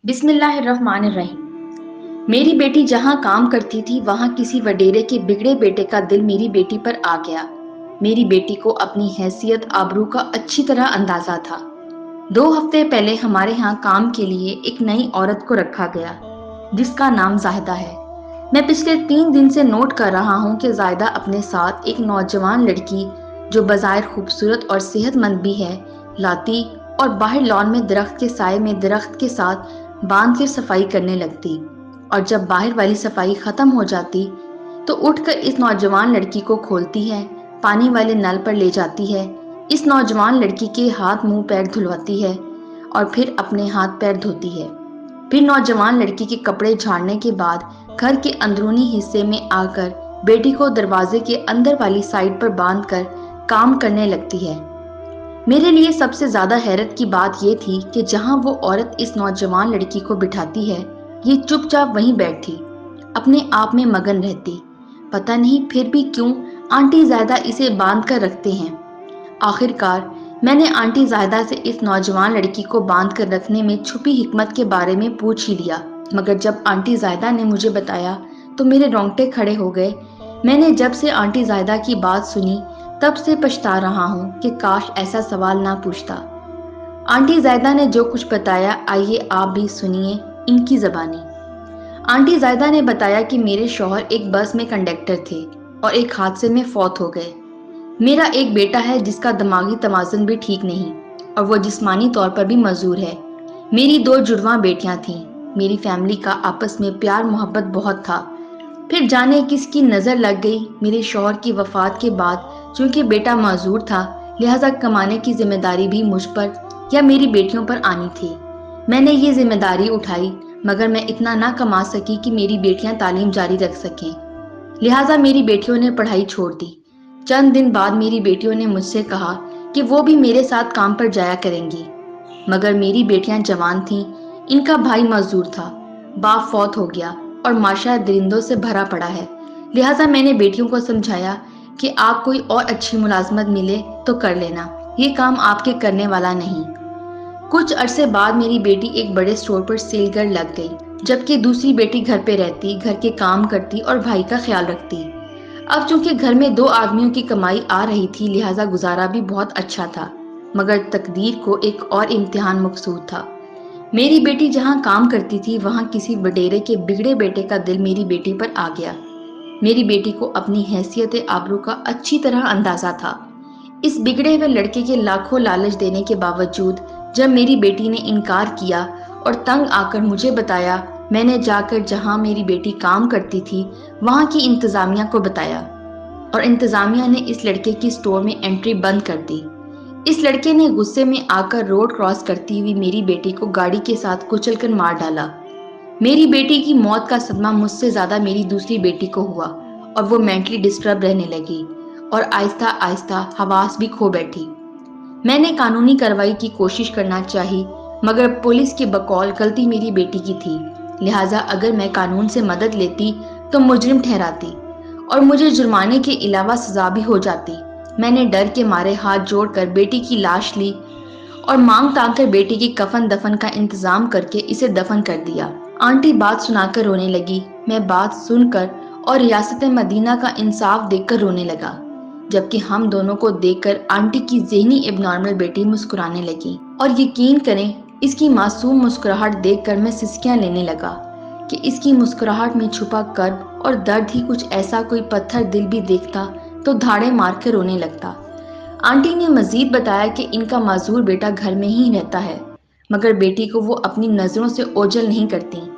बिस्मिल्लाहिर्रहमानिर्रहीम। मेरी बेटी जहाँ काम करती थी वहाँ किसी वडेरे के बिगड़े बेटे का दिल मेरी बेटी पर आ गया। मेरी बेटी को अपनी हैसियत आबरू का अच्छी तरह अंदाजा था। 2 हफ्ते पहले हमारे यहाँ काम के लिए एक नई औरत को रखा गया जिसका नाम जाहिदा है। मैं पिछले 3 दिन से नोट कर रहा हूँ कि जाहिदा अपने साथ एक नौजवान लड़की जो बज़ाहिर खूबसूरत और सेहतमंद भी है लाती और बाहर लॉन में दरख्त के साए में दरख्त के साथ बांध कर सफाई करने लगती, और जब बाहर वाली सफाई खत्म हो जाती तो उठकर इस नौजवान लड़की को खोलती है, पानी वाले नल पर ले जाती है, इस नौजवान लड़की के हाथ मुंह पैर धुलवाती है और फिर अपने हाथ पैर धोती है। फिर नौजवान लड़की के कपड़े झाड़ने के बाद घर के अंदरूनी हिस्से में आकर बेटी को दरवाजे के अंदर वाली साइड पर बांधकर काम करने लगती है। मेरे लिए सबसे ज्यादा हैरत की बात यह थी कि जहां वो औरत इस नौजवान लड़की को बिठाती है, ये चुपचाप वहीं बैठी अपने आप में मगन रहती। पता नहीं फिर भी क्यों आंटी जायदा इसे बांध कर रखते हैं। आखिरकार मैंने आंटी जायदा से इस नौजवान लड़की को बांध कर रखने में छुपी हिकमत के बारे में पूछ ही लिया, मगर जब आंटी जायदा ने मुझे बताया तो मेरे रोंगटे खड़े हो गए। मैंने जब से आंटी जायदा की बात सुनी तब से पछता रहा हूँ कि काश ऐसा सवाल ना पूछता। आंटी जायदा ने जो कुछ बताया आइए आप भी सुनिए इनकी ज़बानी। आंटी जायदा ने बताया कि मेरे शौहर एक बस में कंडक्टर थे और एक हादसे में फौत हो गए। मेरा एक बेटा है जिसका दिमागी तवाज़ुन भी ठीक नहीं और वो जिस्मानी तौर पर भी मजबूर है। मेरी 2 जुड़वां बेटियां थीं। मेरी फैमिली का आपस में प्यार मोहब्बत बहुत था। फिर जाने किसकी नज़र लग गई। मेरे शौहर की वफात के बाद चूंकि बेटा माजूर था, लिहाजा कमाने की जिम्मेदारी भी मुझ पर या मेरी बेटियों पर आनी थी। मैंने ये जिम्मेदारी उठाई, मगर मैं इतना ना कमा सकी कि मेरी बेटियां तालीम जारी रख सकें। लिहाजा मेरी बेटियों ने पढ़ाई छोड़ दी। चंद दिन बाद मेरी बेटियों ने मुझसे कहा कि वो भी मेरे साथ काम पर जाया करेंगी, मगर मेरी बेटियां जवान थीं, इनका भाई मजदूर था, बाप फौत हो गया और माशरा दरिंदों से भरा पड़ा है। लिहाजा मैंने बेटियों को समझाया कि आप कोई और अच्छी मुलाजमत मिले तो कर लेना, ये काम आपके करने वाला नहीं। कुछ अरसे बाद मेरी बेटी एक बड़े स्टोर पर सेल गर्ल लग गई, जबकि दूसरी बेटी घर पे रहती, घर के काम करती और भाई का ख्याल रखती। अब चूंकि घर में 2 आदमियों की कमाई आ रही थी, लिहाजा गुजारा भी बहुत अच्छा था, मगर तकदीर को एक और इम्तिहान मकसूद था। मेरी बेटी जहाँ काम करती थी वहाँ किसी वडेरे के बिगड़े बेटे का दिल मेरी बेटी पर आ गया। मेरी बेटी को अपनी हैसियत आबरू का अच्छी तरह अंदाजा था। इस बिगड़े हुए लड़के के लाखों लालच देने के बावजूद जब मेरी बेटी ने इनकार किया और तंग आकर मुझे बताया, मैंने जाकर जहां मेरी बेटी काम करती थी वहां की इंतजामिया को बताया और इंतजामिया ने इस लड़के की स्टोर में एंट्री बंद कर दी। इस लड़के ने गुस्से में आकर रोड क्रॉस करती हुई मेरी बेटी को गाड़ी के साथ कुचलकर मार डाला। मेरी बेटी की मौत का सदमा मुझसे ज्यादा मेरी दूसरी बेटी को हुआ और वो मेंटली डिस्टर्ब रहने लगी और आहिस्ता आहिस्ता हवास भी खो बैठी। मैंने कानूनी कार्रवाई की कोशिश करना चाही, मगर पुलिस की बकौल गलती मेरी बेटी की थी। लिहाजा अगर मैं कानून से मदद लेती तो मुजरिम ठहराती और मुझे जुर्माने के अलावा सजा भी हो जाती। मैंने डर के मारे हाथ जोड़कर बेटी की लाश ली और मांग तांग कर बेटी की कफन दफन का इंतजाम करके इसे दफन कर दिया। आंटी बात सुनाकर रोने लगी। मैं बात सुनकर और रियासत मदीना का इंसाफ देखकर रोने लगा, जबकि हम दोनों को देखकर आंटी की ज़हनी एबनॉर्मल बेटी मुस्कुराने लगी। और यकीन करें, इसकी मासूम मुस्कुराहट देखकर मैं सिसकियां लेने लगा कि इसकी मुस्कुराहट में छुपा कर्ब और दर्द ही कुछ ऐसा कोई पत्थर दिल भी देखता तो धाड़े मार कर रोने लगता। आंटी ने मजीद बताया कि इनका माजूर बेटा घर में ही रहता है, मगर बेटी को वो अपनी नज़रों से ओझल नहीं करती।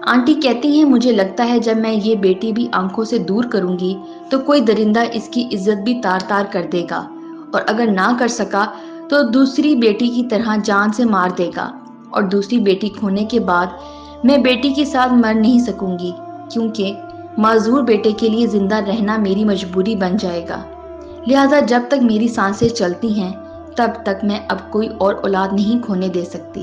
आंटी कहती हैं, मुझे लगता है जब मैं ये बेटी भी आंखों से दूर करूंगी तो कोई दरिंदा इसकी इज्जत भी तार तार कर देगा, और अगर ना कर सका तो दूसरी बेटी की तरह जान से मार देगा। और दूसरी बेटी खोने के बाद मैं बेटी के साथ मर नहीं सकूंगी, क्योंकि माजूर बेटे के लिए जिंदा रहना मेरी मजबूरी बन जाएगा। लिहाजा जब तक मेरी सांसें चलती हैं तब तक मैं अब कोई और औलाद नहीं खोने दे सकती।